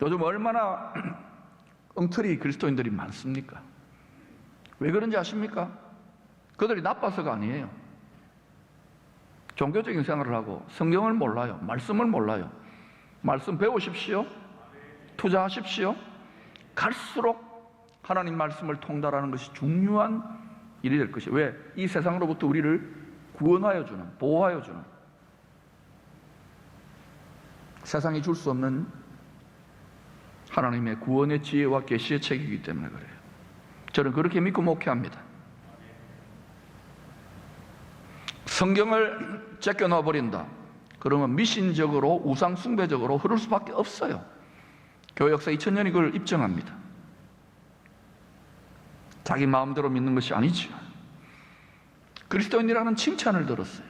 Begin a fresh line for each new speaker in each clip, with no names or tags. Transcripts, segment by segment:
요즘 얼마나 엉터리 그리스도인들이 많습니까? 왜 그런지 아십니까? 그들이 나빠서가 아니에요. 종교적인 생활을 하고 성경을 몰라요. 말씀을 몰라요. 말씀 배우십시오. 투자하십시오. 갈수록 하나님 말씀을 통달하는 것이 중요한 일이 될 것이에요. 왜? 이 세상으로부터 우리를 구원하여 주는, 보호하여 주는, 세상이 줄 수 없는 하나님의 구원의 지혜와 계시의 책이기 때문에 그래요. 저는 그렇게 믿고 목회합니다. 성경을 제껴 놔버린다. 그러면 미신적으로 우상 숭배적으로 흐를 수밖에 없어요. 교회 역사 2000년이 그걸 입증합니다. 자기 마음대로 믿는 것이 아니죠. 그리스도인이라는 칭찬을 들었어요.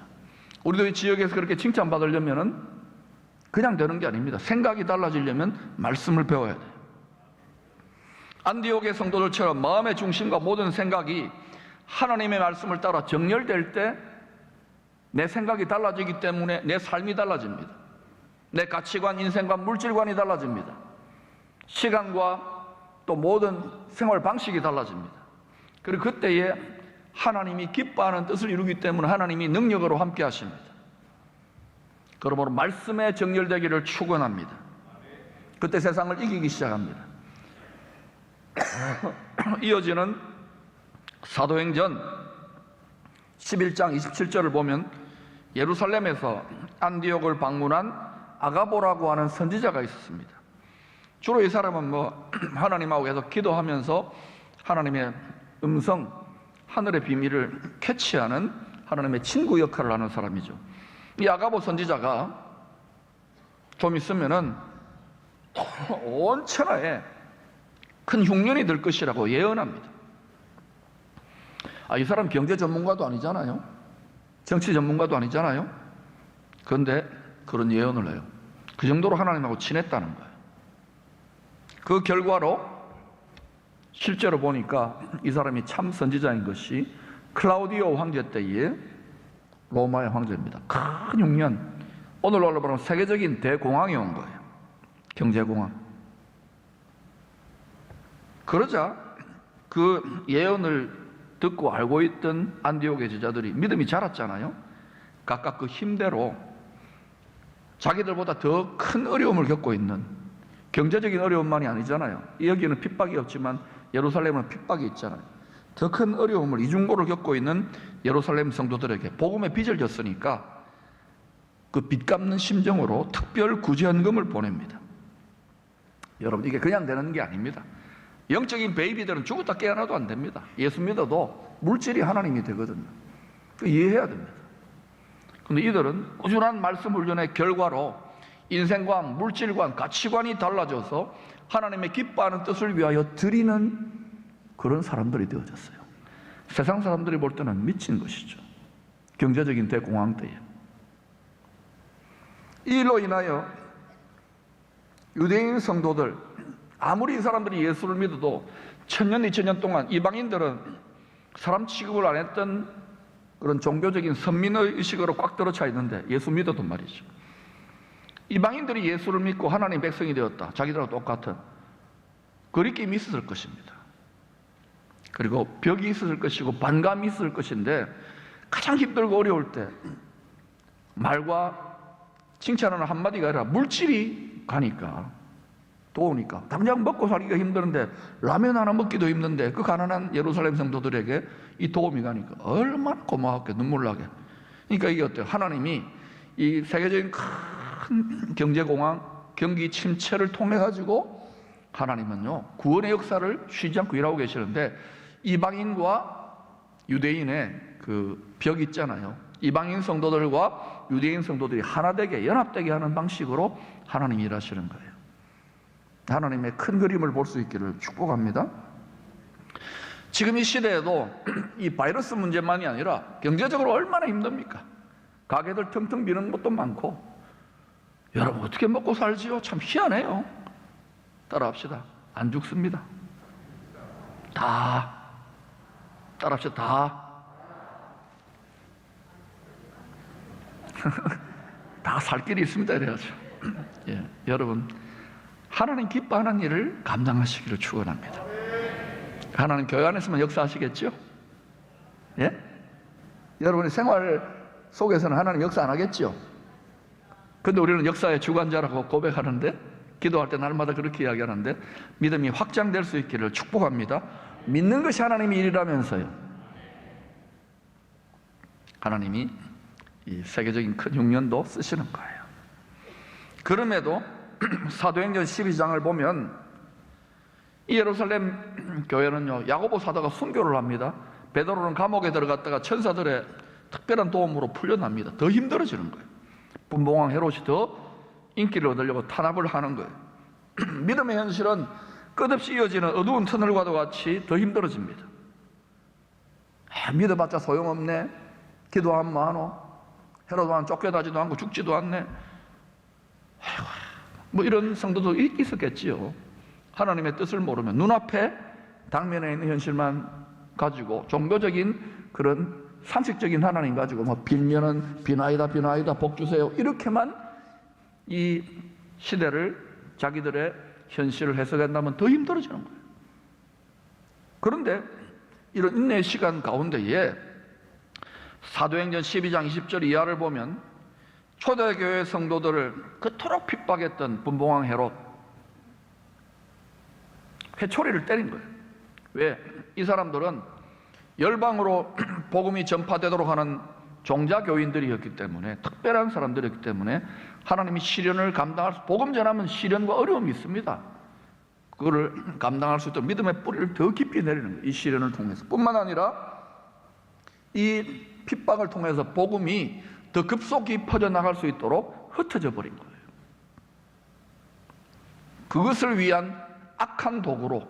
우리도 이 지역에서 그렇게 칭찬받으려면 그냥 되는 게 아닙니다. 생각이 달라지려면 말씀을 배워야 돼요. 안디옥의 성도들처럼 마음의 중심과 모든 생각이 하나님의 말씀을 따라 정렬될 때 내 생각이 달라지기 때문에 내 삶이 달라집니다. 내 가치관, 인생관, 물질관이 달라집니다. 시간과 또 모든 생활 방식이 달라집니다. 그리고 그때에 하나님이 기뻐하는 뜻을 이루기 때문에 하나님이 능력으로 함께 하십니다. 그러므로 말씀에 정렬되기를 축원합니다. 그때 세상을 이기기 시작합니다. 이어지는 사도행전 11장 27절을 보면 예루살렘에서 안디옥을 방문한 아가보라고 하는 선지자가 있었습니다. 주로 이 사람은 하나님하고 계속 기도하면서 하나님의 음성, 하늘의 비밀을 캐치하는 하나님의 친구 역할을 하는 사람이죠. 이 아가보 선지자가 좀 있으면은 온 천하에 큰 흉년이 될 것이라고 예언합니다. 이 사람 경제 전문가도 아니잖아요. 정치 전문가도 아니잖아요. 그런데 그런 예언을 해요. 그 정도로 하나님하고 친했다는 거예요. 그 결과로 실제로 보니까 이 사람이 참 선지자인 것이 클라우디오 황제 때의 로마의 황제입니다. 큰 흉년, 오늘날로 말하면 세계적인 대공황이 온 거예요. 경제공황. 그러자 그 예언을 듣고 알고 있던 안디옥의 제자들이 믿음이 자랐잖아요. 각각 그 힘대로 자기들보다 더 큰 어려움을 겪고 있는, 경제적인 어려움만이 아니잖아요. 여기는 핍박이 없지만 예루살렘은 핍박이 있잖아요. 더 큰 어려움을, 이중고를 겪고 있는 예루살렘 성도들에게 복음의 빚을 졌으니까 그 빚 갚는 심정으로 특별 구제헌금을 보냅니다. 여러분, 이게 그냥 되는 게 아닙니다. 영적인 베이비들은 죽었다 깨어나도 안 됩니다. 예수 믿어도 물질이 하나님이 되거든요. 이해해야 됩니다. 그런데 이들은 꾸준한 말씀 훈련의 결과로 인생관, 물질관, 가치관이 달라져서 하나님의 기뻐하는 뜻을 위하여 드리는 그런 사람들이 되어졌어요. 세상 사람들이 볼 때는 미친 것이죠. 경제적인 대공황 때에. 이 일로 인하여 유대인 성도들, 아무리 이 사람들이 예수를 믿어도 1000년, 2000년 동안 이방인들은 사람 취급을 안 했던 그런 종교적인 선민의 의식으로 꽉 들어차 있는데, 예수 믿어도 말이죠. 이방인들이 예수를 믿고 하나님 백성이 되었다. 자기들하고 똑같은 거리낌이 있었을 것입니다. 그리고 벽이 있었을 것이고 반감이 있었을 것인데, 가장 힘들고 어려울 때 말과 칭찬하는 한마디가 아니라 물질이 가니까, 도우니까 당장 먹고 살기가 힘드는데 라면 하나 먹기도 힘든데 그 가난한 예루살렘 성도들에게 이 도움이 가니까 얼마나 고마웠게, 눈물 나게. 그러니까 이게 어때요? 하나님이 이 세계적인 큰 경제공황, 경기 침체를 통해 가지고 하나님은요 구원의 역사를 쉬지 않고 일하고 계시는데, 이방인과 유대인의 그 벽 있잖아요. 이방인 성도들과 유대인 성도들이 하나 되게, 연합되게 하는 방식으로 하나님이 일하시는 거예요. 하나님의 큰 그림을 볼 수 있기를 축복합니다. 지금 이 시대에도 이 바이러스 문제만이 아니라 경제적으로 얼마나 힘듭니까? 가게들 텅텅 비는 것도 많고. 여러분, 어떻게 먹고 살지요? 참 희한해요. 따라합시다. 안 죽습니다. 다 따라합시다. 다 살 길이 있습니다. 이래야죠. 예, 여러분, 하나님 기뻐하는 일을 감당하시기를 축원합니다. 하나님 교회 안에서만 역사하시겠죠? 예? 여러분의 생활 속에서는 하나님 역사 안 하겠죠? 근데 우리는 역사의 주관자라고 고백하는데, 기도할 때 날마다 그렇게 이야기하는데, 믿음이 확장될 수 있기를 축복합니다. 믿는 것이 하나님의 일이라면서요. 하나님이 이 세계적인 큰 흉년도 쓰시는 거예요. 그럼에도 사도행전 12장을 보면 이 예루살렘 교회는요, 야고보 사도가 순교를 합니다. 베드로는 감옥에 들어갔다가 천사들의 특별한 도움으로 풀려납니다. 더 힘들어지는 거예요. 분봉왕 헤롯이 더 인기를 얻으려고 탄압을 하는 거예요. 믿음의 현실은 끝없이 이어지는 어두운 터널과도 같이 더 힘들어집니다. 믿어봤자 소용없네, 기도하면 뭐하노, 헤롯 왕 쫓겨나지도 않고 죽지도 않네, 뭐 이런 성도도 있었겠지요. 하나님의 뜻을 모르면 눈앞에 당면에 있는 현실만 가지고 종교적인 그런 상식적인 하나님 가지고 뭐 빌면은 비나이다 복 주세요, 이렇게만 이 시대를 자기들의 현실을 해석한다면 더 힘들어지는 거예요. 그런데 이런 인내의 시간 가운데에 사도행전 12장 20절 이하를 보면 초대교회 성도들을 그토록 핍박했던 분봉왕 헤롯, 회초리를 때린 거예요. 왜? 이 사람들은 열방으로 복음이 전파되도록 하는 종자교인들이었기 때문에, 특별한 사람들이었기 때문에 하나님이 시련을 감당할 수, 복음 전하면 시련과 어려움이 있습니다. 그거를 감당할 수 있도록 믿음의 뿌리를 더 깊이 내리는 거예요. 이 시련을 통해서. 뿐만 아니라 이 핍박을 통해서 복음이 더 급속히 퍼져나갈 수 있도록 흩어져 버린 거예요. 그것을 위한 악한 도구로,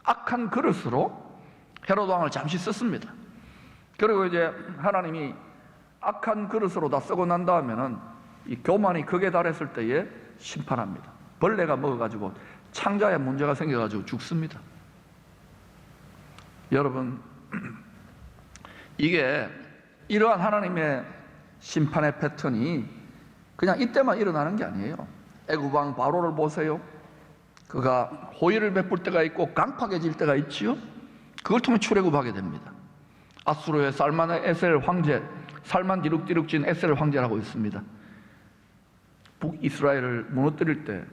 악한 그릇으로 헤롯 왕을 잠시 썼습니다. 그리고 이제 하나님이 악한 그릇으로 다 쓰고 난 다음에는 이 교만이 극에 달했을 때에 심판합니다. 벌레가 먹어가지고 창자에 문제가 생겨가지고 죽습니다. 여러분, 이게 이러한 하나님의 심판의 패턴이 그냥 이때만 일어나는 게 아니에요. 애굽 왕 바로를 보세요. 그가 호의를 베풀 때가 있고 강팍해질 때가 있지요. 그걸 통해 출애굽하게 됩니다. 아수르의 살만의 에셀 황제, 살만 디룩디룩진 에셀 황제라고 있습니다. 북이스라엘을 무너뜨릴 때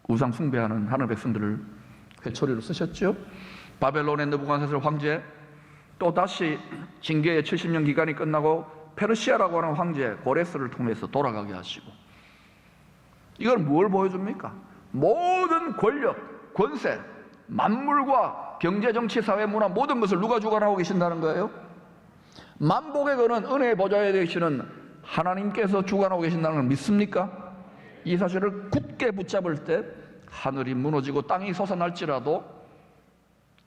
우상 숭배하는 하늘 백성들을 회초리로 쓰셨죠. 바벨론의 느부갓네살 황제, 또 다시 징계의 70년 기간이 끝나고 페르시아라고 하는 황제 고레스를 통해서 돌아가게 하시고, 이걸 뭘 보여줍니까? 모든 권력, 권세, 만물과 경제, 정치, 사회, 문화 모든 것을 누가 주관하고 계신다는 거예요? 만복에 거는 은혜의 보좌에 계시는 하나님께서 주관하고 계신다는 걸 믿습니까? 이 사실을 굳게 붙잡을 때 하늘이 무너지고 땅이 솟아날지라도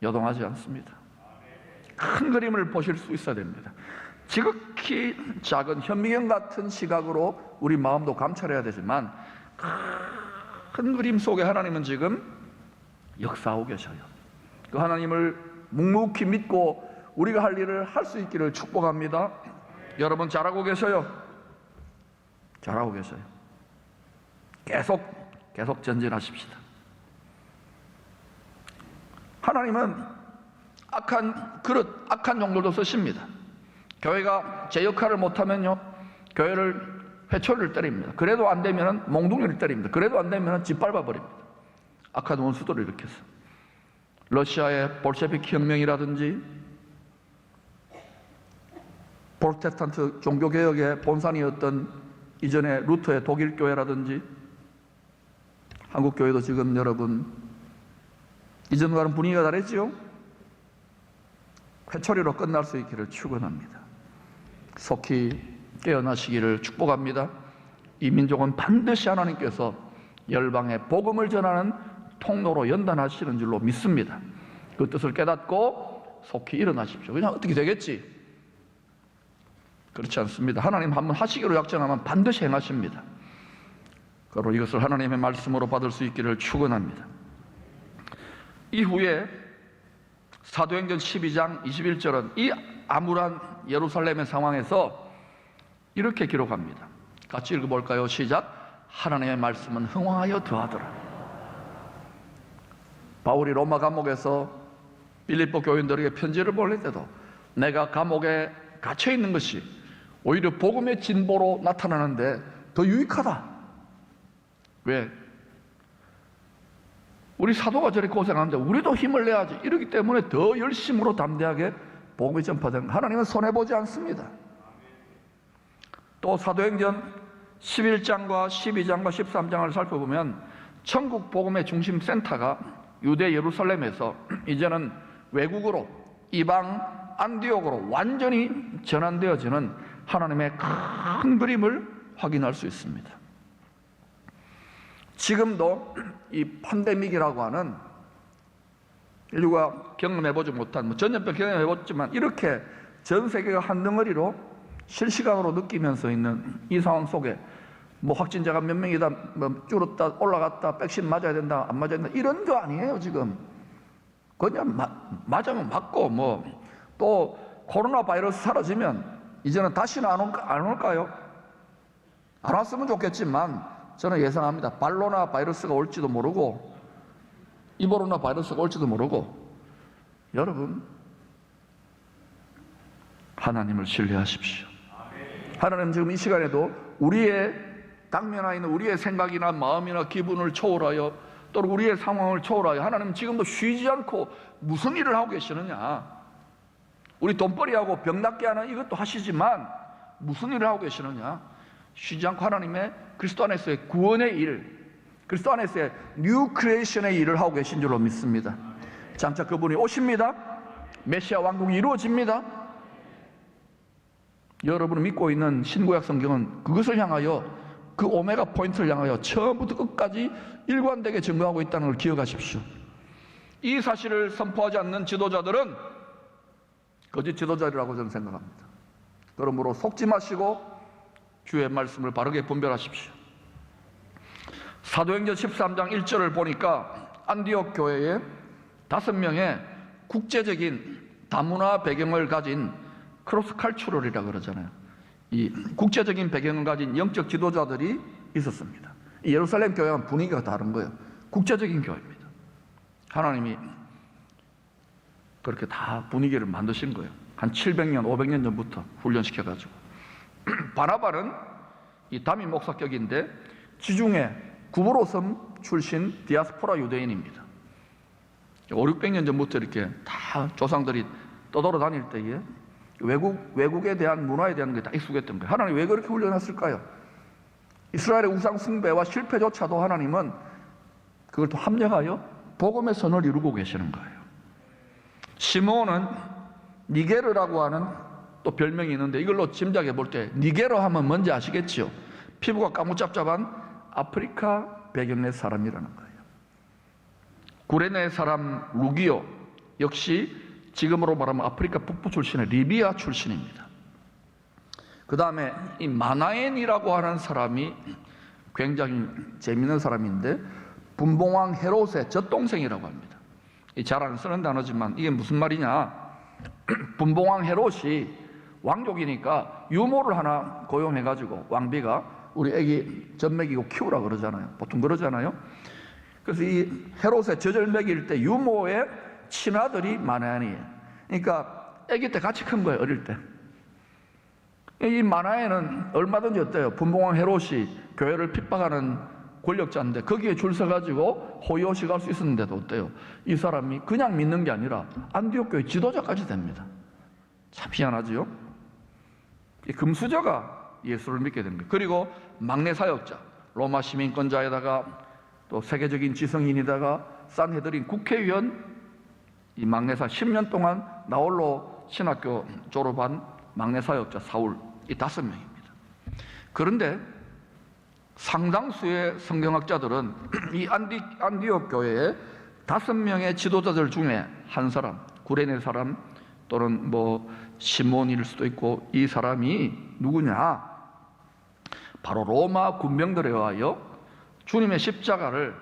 여동하지 않습니다. 큰 그림을 보실 수 있어야 됩니다. 지극히 작은 현미경 같은 시각으로 우리 마음도 감찰해야 되지만, 큰 그림 속에 하나님은 지금 역사하고 계셔요. 그 하나님을 묵묵히 믿고 우리가 할 일을 할 수 있기를 축복합니다. 여러분 잘하고 계셔요. 잘하고 계셔요. 계속 전진하십시다. 하나님은 악한 그릇, 악한 종들도 쓰십니다. 교회가 제 역할을 못하면요, 교회를 회초리를 때립니다. 그래도 안 되면 몽둥이를 때립니다. 그래도 안 되면 짓밟아 버립니다. 악한 원수들을 일으켜서. 러시아의 볼셰비키 혁명이라든지 프로테스탄트 종교개혁의 본산이었던 이전의 루터의 독일 교회라든지, 한국 교회도 지금 여러분 이전과는 분위기가 다르지요? 회초리로 끝날 수 있기를 축원합니다. 속히 깨어나시기를 축복합니다. 이 민족은 반드시 하나님께서 열방에 복음을 전하는 통로로 연단하시는 줄로 믿습니다. 그 뜻을 깨닫고 속히 일어나십시오. 그냥 어떻게 되겠지? 그렇지 않습니다. 하나님 한번 하시기로 약정하면 반드시 행하십니다. 그리고 이것을 하나님의 말씀으로 받을 수 있기를 축원합니다. 이후에 사도행전 12장 21절은 이 암울한 예루살렘의 상황에서 이렇게 기록합니다. 같이 읽어볼까요? 시작. 하나님의 말씀은 흥왕하여 더하더라. 바울이 로마 감옥에서 빌립보 교인들에게 편지를 보낼 때도 내가 감옥에 갇혀 있는 것이 오히려 복음의 진보로 나타나는데 더 유익하다. 왜? 우리 사도가 저렇게 고생하는데 우리도 힘을 내야지. 이러기 때문에 더 열심으로 담대하게 복음이 전파되는, 하나님은 손해보지 않습니다. 또 사도행전 11장과 12장과 13장을 살펴보면 천국 복음의 중심 센터가 유대 예루살렘에서 이제는 외국으로, 이방 안디옥으로 완전히 전환되어지는 하나님의 큰 그림을 확인할 수 있습니다. 지금도 이 팬데믹이라고 하는 인류가 경험해보지 못한, 전염병 경험해봤지만 이렇게 전 세계가 한 덩어리로 실시간으로 느끼면서 있는 이 상황 속에 확진자가 몇 명이다, 줄었다, 올라갔다, 백신 맞아야 된다, 안 맞아야 된다, 이런 거 아니에요. 지금 그냥 맞으면 맞고, 또 코로나 바이러스 사라지면 이제는 다시는 안 올까요? 안 왔으면 좋겠지만 저는 예상합니다. 발로나 바이러스가 올지도 모르고 이보로나 바이러스가 올지도 모르고. 여러분, 하나님을 신뢰하십시오. 하나님 지금 이 시간에도 우리의 당면하에 있는 우리의 생각이나 마음이나 기분을 초월하여, 또는 우리의 상황을 초월하여 하나님 지금도 쉬지 않고 무슨 일을 하고 계시느냐. 우리 돈벌이하고 병 낫게 하는 이것도 하시지만 무슨 일을 하고 계시느냐. 쉬지 않고 하나님의 그리스도 안에서의 구원의 일, 그리스도 안에서의 뉴 크리에이션의 일을 하고 계신 줄로 믿습니다. 장차 그분이 오십니다. 메시아 왕국이 이루어집니다. 여러분이 믿고 있는 신구약 성경은 그것을 향하여, 그 오메가 포인트를 향하여 처음부터 끝까지 일관되게 증거하고 있다는 걸 기억하십시오. 이 사실을 선포하지 않는 지도자들은 거짓 지도자라고 저는 생각합니다. 그러므로 속지 마시고 주의 말씀을 바르게 분별하십시오. 사도행전 13장 1절을 보니까 안디옥 교회에 5명의 국제적인 다문화 배경을 가진 크로스 칼추럴이라고 그러잖아요. 이 국제적인 배경을 가진 영적 지도자들이 있었습니다. 이 예루살렘 교회는 분위기가 다른 거예요. 국제적인 교회입니다. 하나님이 그렇게 다 분위기를 만드신 거예요. 한 700년, 500년 전부터 훈련시켜가지고. 바나바는 이 담임 목사격인데 지중해 구브로섬 출신 디아스포라 유대인입니다. 500~600년 전부터 이렇게 다 조상들이 떠돌아다닐 때에 외국에 대한 문화에 대한 게 다 익숙했던 거예요. 하나님 왜 그렇게 훈련했을까요? 이스라엘의 우상 숭배와 실패조차도 하나님은 그걸 또 합력하여 복음의 선을 이루고 계시는 거예요. 시므온은 니게르라고 하는 또 별명이 있는데 이걸로 짐작해 볼 때 니게르 하면 뭔지 아시겠죠? 피부가 까무잡잡한 아프리카 배경의 사람이라는 거예요. 구레네 사람 루기오 역시 지금으로 말하면 아프리카 북부 출신의 리비아 출신입니다. 그 다음에 이 마나엔이라고 하는 사람이 굉장히 재미있는 사람인데 분봉왕 헤롯의 젖동생이라고 합니다. 잘 안 쓰는 단어지만 이게 무슨 말이냐. 분봉왕 헤롯이 왕족이니까 유모를 하나 고용해가지고 왕비가 우리 애기 젖 먹이고 키우라 그러잖아요. 보통 그러잖아요. 그래서 이 헤롯의 젖을 먹일 때 유모의 친아들이 마나엔이에요. 그러니까 아기 때 같이 큰 거예요. 어릴 때. 이 마나엔은 얼마든지 어때요? 분봉왕 헤롯이 교회를 핍박하는 권력자인데 거기에 줄 서가지고 호의호식 할 수 있었는데도 어때요? 이 사람이 그냥 믿는 게 아니라 안디옥 교회 지도자까지 됩니다. 참 희한하지요? 이 금수저가 예수를 믿게 됩니다. 그리고 막내 사역자, 로마 시민권자에다가 또 세계적인 지성인에다가 산헤드린 국회의원, 이 막내사 10년 동안 나홀로 신학교 졸업한 막내 사역자 사울, 이 5명입니다. 그런데 상당수의 성경학자들은 이 안디옥 교회의 5명의 지도자들 중에 한 사람, 구레네 사람 또는 시몬일 수도 있고, 이 사람이 누구냐? 바로 로마 군병들에 의하여 주님의 십자가를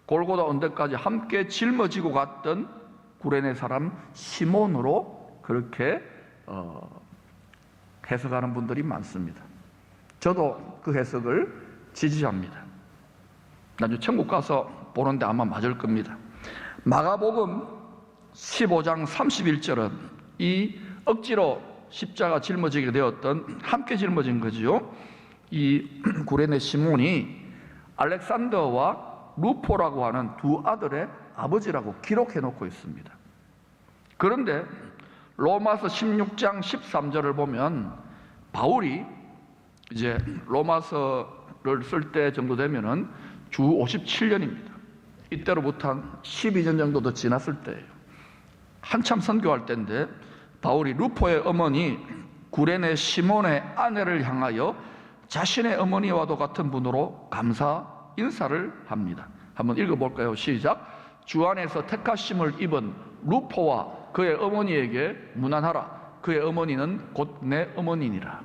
골고다 언덕까지 함께 짊어지고 갔던 구레네 사람 시몬으로 그렇게 해석하는 분들이 많습니다. 저도 그 해석을 지지합니다. 나중에 천국 가서 보는데 아마 맞을 겁니다. 마가복음 15장 31절은 이 억지로 십자가 짊어지게 되었던, 함께 짊어진 거지요, 이 구레네 시몬이 알렉산더와 루포라고 하는 두 아들의 아버지라고 기록해 놓고 있습니다. 그런데 로마서 16장 13절을 보면 바울이 이제 로마서를 쓸 때 정도 되면은 주 57년입니다. 이때로부터 한 12년 정도 더 지났을 때예요. 한참 선교할 때인데 바울이 루포의 어머니 구레네 시몬의 아내를 향하여 자신의 어머니와도 같은 분으로 감사 인사를 합니다. 한번 읽어볼까요? 시작. 주 안에서 택하심을 입은 루포와 그의 어머니에게 문안하라. 그의 어머니는 곧 내 어머니니라.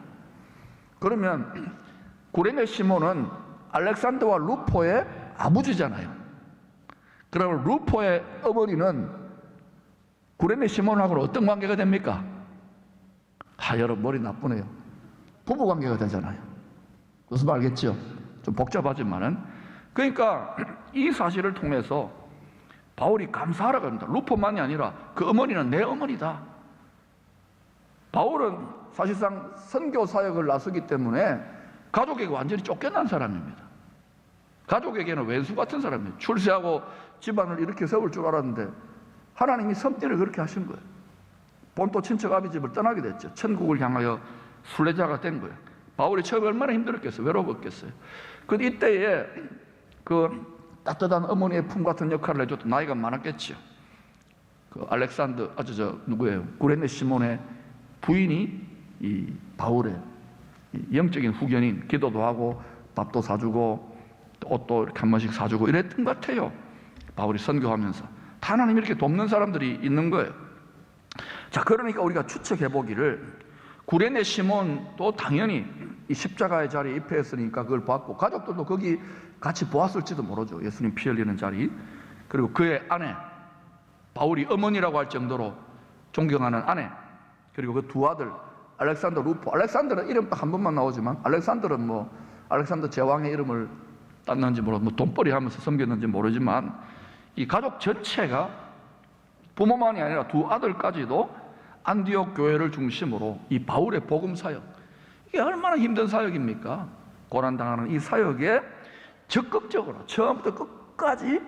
그러면 구레네 시몬은 알렉산더와 루포의 아버지잖아요. 그러면 루포의 어머니는 구레네 시몬하고는 어떤 관계가 됩니까? 여러분 머리 나쁘네요. 부부 관계가 되잖아요. 무슨 말 알겠죠? 좀 복잡하지만은. 그러니까 이 사실을 통해서 바울이 감사하라고 합니다. 루포만이 아니라 그 어머니는 내 어머니다. 바울은 사실상 선교 사역을 나서기 때문에 가족에게 완전히 쫓겨난 사람입니다. 가족에게는 왼수 같은 사람이에요. 출세하고 집안을 이렇게 세울 줄 알았는데 하나님이 섭리를 그렇게 하신 거예요. 본토 친척 아비집을 떠나게 됐죠. 천국을 향하여 순례자가 된 거예요. 바울이 처음에 얼마나 힘들었겠어요. 외로웠겠어요. 근데 이때에 그 따뜻한 어머니의 품 같은 역할을 해줬던, 나이가 많았겠죠. 그 알렉산더, 누구예요? 구레네 시몬의 부인이 이 바울의 영적인 후견인, 기도도 하고 밥도 사주고 옷도 이렇게 한 번씩 사주고 이랬던 것 같아요. 바울이 선교하면서 하나님 이렇게 돕는 사람들이 있는 거예요. 자, 그러니까 우리가 추측해 보기를 구레네 시몬도 당연히 이 십자가의 자리에 입회했으니까 그걸 봤고 가족들도 거기 같이 보았을지도 모르죠. 예수님 피 흘리는 자리. 그리고 그의 아내, 바울이 어머니라고 할 정도로 존경하는 아내, 그리고 그 두 아들 알렉산더, 루포. 알렉산더는 이름 딱 한 번만 나오지만 알렉산더는 뭐 알렉산더 제왕의 이름을 땄는지 모르고 뭐 돈벌이 하면서 섬겼는지 모르지만 이 가족 전체가 부모만이 아니라 두 아들까지도 안디옥 교회를 중심으로 이 바울의 복음 사역, 이게 얼마나 힘든 사역입니까? 고난당하는 이 사역에 적극적으로 처음부터 끝까지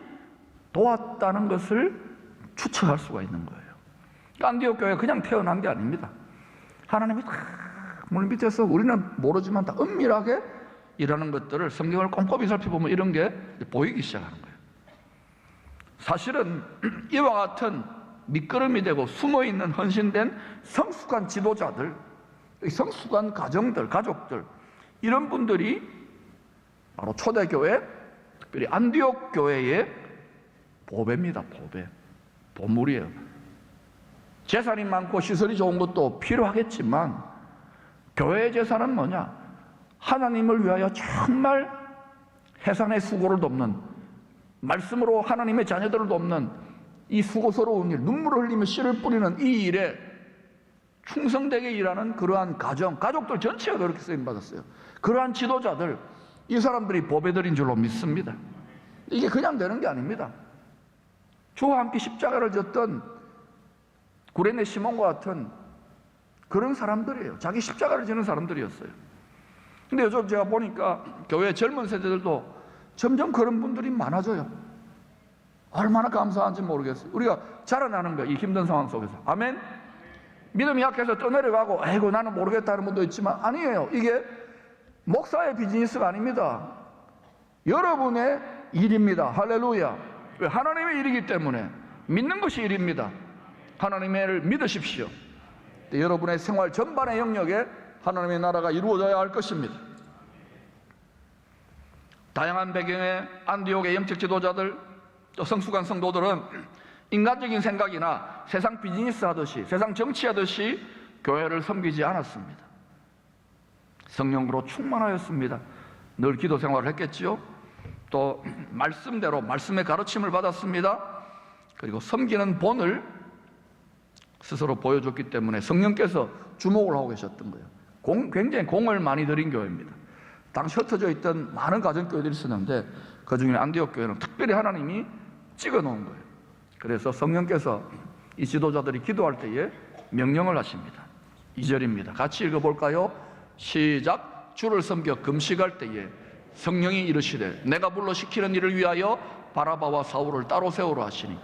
도왔다는 것을 추측할 수가 있는 거예요. 안디옥 교회가 그냥 태어난 게 아닙니다. 하나님이 다 물 밑에서 우리는 모르지만 다 은밀하게 일하는 것들을 성경을 꼼꼼히 살펴보면 이런 게 보이기 시작하는 거예요. 사실은 이와 같은 밑거름이 되고 숨어있는 헌신된 성숙한 지도자들, 성숙한 가정들, 가족들, 이런 분들이 바로 초대교회, 특별히 안디옥 교회의 보배입니다. 보배, 보물이에요. 재산이 많고 시설이 좋은 것도 필요하겠지만 교회의 재산은 뭐냐? 하나님을 위하여 정말 해산의 수고를 돕는, 말씀으로 하나님의 자녀들을 돕는 이 수고스러운 일, 눈물을 흘리며 씨를 뿌리는 이 일에 충성되게 일하는 그러한 가정, 가족들 전체가 그렇게 쓰임받았어요. 그러한 지도자들, 이 사람들이 보배들인 줄로 믿습니다. 이게 그냥 되는 게 아닙니다. 주와 함께 십자가를 졌던 구레네 시몬과 같은 그런 사람들이에요. 자기 십자가를 지는 사람들이었어요. 근데 요즘 제가 보니까 교회 젊은 세대들도 점점 그런 분들이 많아져요. 얼마나 감사한지 모르겠어요. 우리가 자라나는 거예요. 이 힘든 상황 속에서. 아멘? 믿음이 약해서 떠내려가고 아이고 나는 모르겠다는 분도 있지만 아니에요. 이게 목사의 비즈니스가 아닙니다. 여러분의 일입니다. 할렐루야. 왜? 하나님의 일이기 때문에 믿는 것이 일입니다. 하나님의 일을 믿으십시오. 여러분의 생활 전반의 영역에 하나님의 나라가 이루어져야 할 것입니다. 다양한 배경의 안디옥의 영적 지도자들, 또 성숙한 성도들은 인간적인 생각이나 세상 비즈니스 하듯이, 세상 정치하듯이 교회를 섬기지 않았습니다. 성령으로 충만하였습니다. 늘 기도 생활을 했겠지요. 또 말씀대로 말씀의 가르침을 받았습니다. 그리고 섬기는 본을 스스로 보여줬기 때문에 성령께서 주목을 하고 계셨던 거예요. 굉장히 공을 많이 들인 교회입니다. 당시 흩어져 있던 많은 가정교회들이 있었는데 그 중에 안디옥 교회는 특별히 하나님이 찍어 놓은 거예요. 그래서 성령께서 이 지도자들이 기도할 때에 명령을 하십니다. 2절입니다. 같이 읽어볼까요? 시작. 주를 섬겨 금식할 때에 성령이 이르시되 내가 불러 시키는 일을 위하여 바라바와 사울을 따로 세우라 하시니.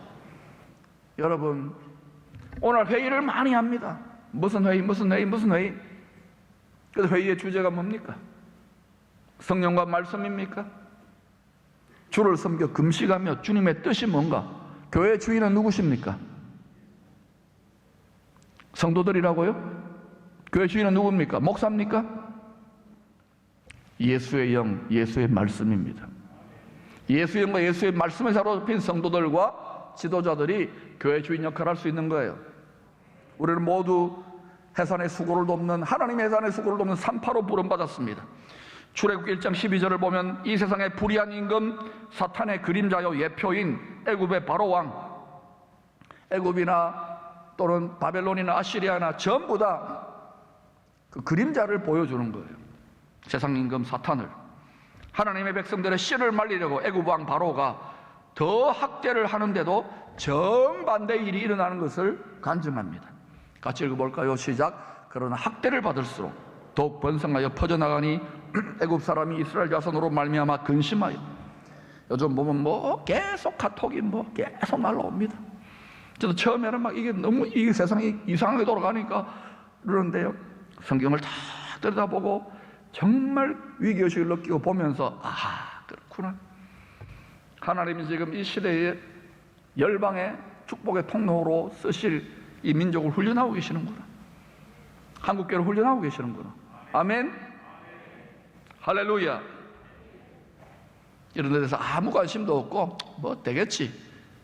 여러분, 오늘 회의를 많이 합니다. 무슨 회의, 무슨 회의, 무슨 회의. 그 회의의 주제가 뭡니까? 성령과 말씀입니까? 주를 섬겨 금식하며 주님의 뜻이 뭔가? 교회 주인은 누구십니까? 성도들이라고요? 교회 주인은 누굽니까? 목사입니까? 예수의 영, 예수의 말씀입니다. 예수의 영과 예수의 말씀에 사로잡힌 성도들과 지도자들이 교회 주인 역할을 할 수 있는 거예요. 우리는 모두 해산의 수고를 돕는, 하나님의 해산의 수고를 돕는 산파로 부름받았습니다. 출애굽기 1장 12절을 보면 이 세상의 불의한 임금 사탄의 그림자요 예표인 애굽의 바로왕, 애굽이나 또는 바벨론이나 아시리아나 전부 다 그 그림자를 보여주는 거예요. 세상 임금 사탄을. 하나님의 백성들의 씨를 말리려고 애굽왕 바로가 더 학대를 하는데도 정반대의 일이 일어나는 것을 간증합니다. 같이 읽어볼까요? 시작. 그러나 학대를 받을수록 더욱 번성하여 퍼져나가니 애굽 사람이 이스라엘 자손으로 말미암아 근심하여. 요즘 보면 뭐 계속 카톡이 뭐 계속 날라옵니다. 저도 처음에는 막 이게 너무 이 세상이 이상하게 돌아가니까 그러는데요, 성경을 다 들여다보고 정말 위기의식을 느끼고 보면서 아, 그렇구나. 하나님이 지금 이 시대에 열방의 축복의 통로로 쓰실 이 민족을 훈련하고 계시는구나. 한국교회를 훈련하고 계시는구나. 아멘. 할렐루야. 이런 데 대해서 아무 관심도 없고 뭐 되겠지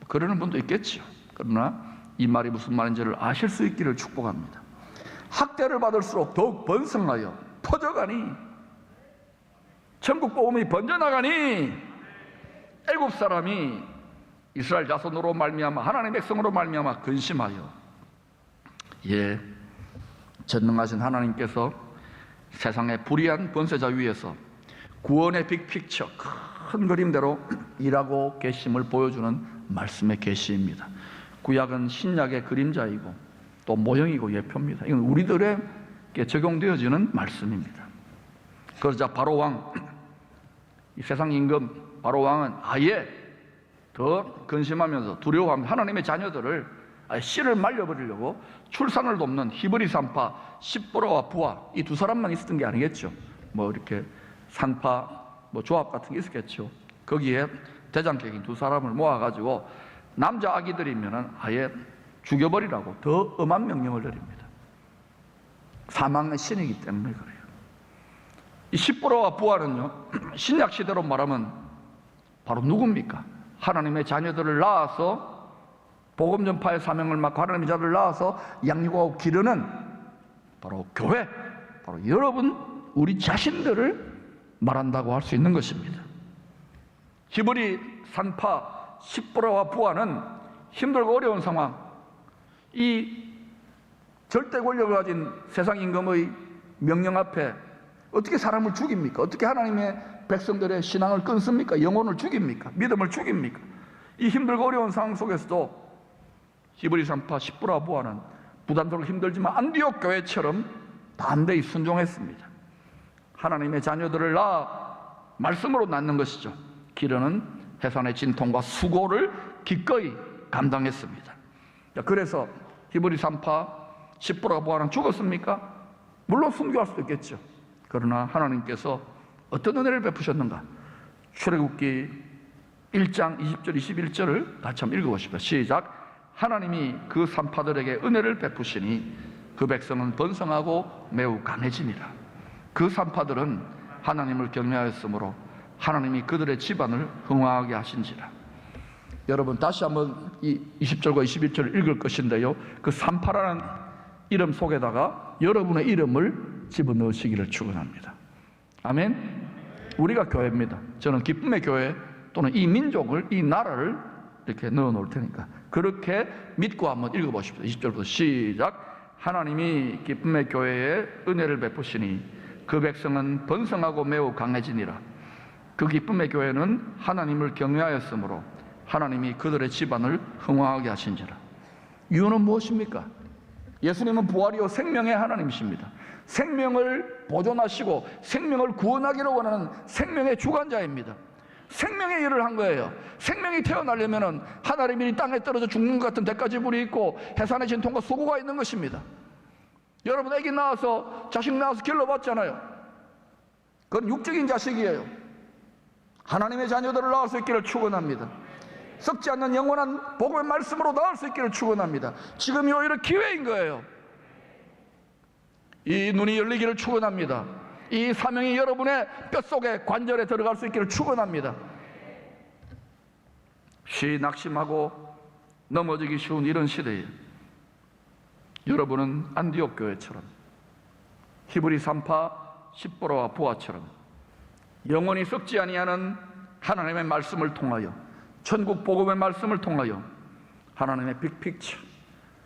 그러는 분도 있겠죠. 그러나 이 말이 무슨 말인지를 아실 수 있기를 축복합니다. 학대를 받을수록 더욱 번성하여 퍼져가니, 천국 복음이 번져나가니, 애굽 사람이 이스라엘 자손으로 말미암아 하나님의 백성으로 말미암아 근심하여. 예, 전능하신 하나님께서 세상의 불의한 권세자 위에서 구원의 빅픽처, 큰 그림대로 일하고 계심을 보여주는 말씀의 계시입니다. 구약은 신약의 그림자이고 또 모형이고 예표입니다. 이건 우리들에게 적용되어지는 말씀입니다. 그러자 바로왕, 이 세상 임금 바로왕은 아예 더 근심하면서 두려워하면서 하나님의 자녀들을 아예 씨를 말려버리려고 출산을 돕는 히브리 산파 십보라와 부하, 이 두 사람만 있었던 게 아니겠죠. 뭐 이렇게 산파 뭐 조합 같은 게 있었겠죠. 거기에 대장격인 두 사람을 모아가지고 남자 아기들이면은 아예 죽여버리라고 더 엄한 명령을 내립니다. 사망의 신이기 때문에 그래요. 이 십보라와 부하는요, 신약 시대로 말하면 바로 누굽니까? 하나님의 자녀들을 낳아서 복음 전파의 사명을 맡고 하나님의 자녀들을 낳아서 양육하고 기르는 바로 교회, 바로 여러분, 우리 자신들을 말한다고 할 수 있는 것입니다. 히브리 산파 십보라와 부하는 힘들고 어려운 상황, 이 절대 권력을 가진 세상 임금의 명령 앞에 어떻게 사람을 죽입니까? 어떻게 하나님의 백성들의 신앙을 끊습니까? 영혼을 죽입니까? 믿음을 죽입니까? 이 힘들고 어려운 상황 속에서도 히브리 산파 십보라 부하는 부담스럽고 힘들지만 안디옥 교회처럼 담대히 순종했습니다. 하나님의 자녀들을 낳아 말씀으로 낳는 것이죠. 기르는 해산의 진통과 수고를 기꺼이 감당했습니다. 그래서 히브리 산파 십보라 부하는 죽었습니까? 물론 순교할 수도 있겠죠. 그러나 하나님께서 어떤 은혜를 베푸셨는가? 출애굽기 1장 20절 21절을 같이 한번 읽어보십시오. 시작. 하나님이 그 산파들에게 은혜를 베푸시니 그 백성은 번성하고 매우 강해지니라. 그 산파들은 하나님을 경외하였으므로 하나님이 그들의 집안을 흥왕하게 하신지라. 여러분 다시 한번 이 20절과 21절을 읽을 것인데요, 그 산파라는 이름 속에다가 여러분의 이름을 집어넣으시기를 축원합니다. 아멘. 우리가 교회입니다. 저는 기쁨의 교회 또는 이 민족을, 이 나라를 이렇게 넣어 놓을 테니까 그렇게 믿고 한번 읽어보십시오. 20절부터 시작. 하나님이 기쁨의 교회에 은혜를 베푸시니 그 백성은 번성하고 매우 강해지니라. 그 기쁨의 교회는 하나님을 경외하였으므로 하나님이 그들의 집안을 흥왕하게 하신지라. 이유는 무엇입니까? 예수님은 부활이요 생명의 하나님이십니다. 생명을 보존하시고 생명을 구원하기를 원하는 생명의 주관자입니다. 생명의 일을 한 거예요. 생명이 태어나려면 하나님이 땅에 떨어져 죽는 것 같은 대가지불이 있고 해산의 진통과 소고가 있는 것입니다. 여러분 애기 낳아서 자식 낳아서 길러봤잖아요. 그건 육적인 자식이에요. 하나님의 자녀들을 낳을 수 있기를 축원합니다. 썩지 않는 영원한 복음의 말씀으로 낳을 수 있기를 축원합니다. 지금이 오히려 기회인 거예요. 이 눈이 열리기를 축원합니다. 이 사명이 여러분의 뼛속에 관절에 들어갈 수 있기를 축원합니다. 쉬 낙심하고 넘어지기 쉬운 이런 시대에 여러분은 안디옥 교회처럼 히브리 산파 십보로와 보아처럼 영원히 썩지 아니하는 하나님의 말씀을 통하여 천국 복음의 말씀을 통하여 하나님의 빅픽처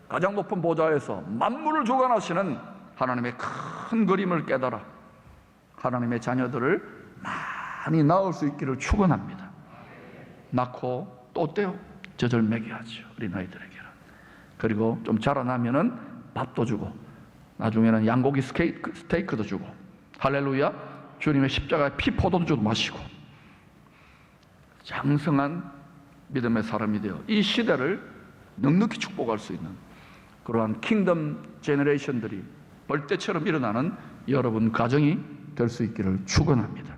가장 높은 보좌에서 만물을 주관하시는 하나님의 큰 그림을 깨달아 하나님의 자녀들을 많이 낳을 수 있기를 축원합니다. 낳고 또 떼요 젖을 먹여야죠. 어린아이들에게는. 그리고 좀 자라나면은 밥도 주고 나중에는 양고기 스테이크도 주고 할렐루야 주님의 십자가의 피 포도도 주고 마시고 장성한 믿음의 사람이 되어 이 시대를 넉넉히 축복할 수 있는 그러한 킹덤 제너레이션들이 벌떼처럼 일어나는 여러분 가정이 될 수 있기를 축원합니다.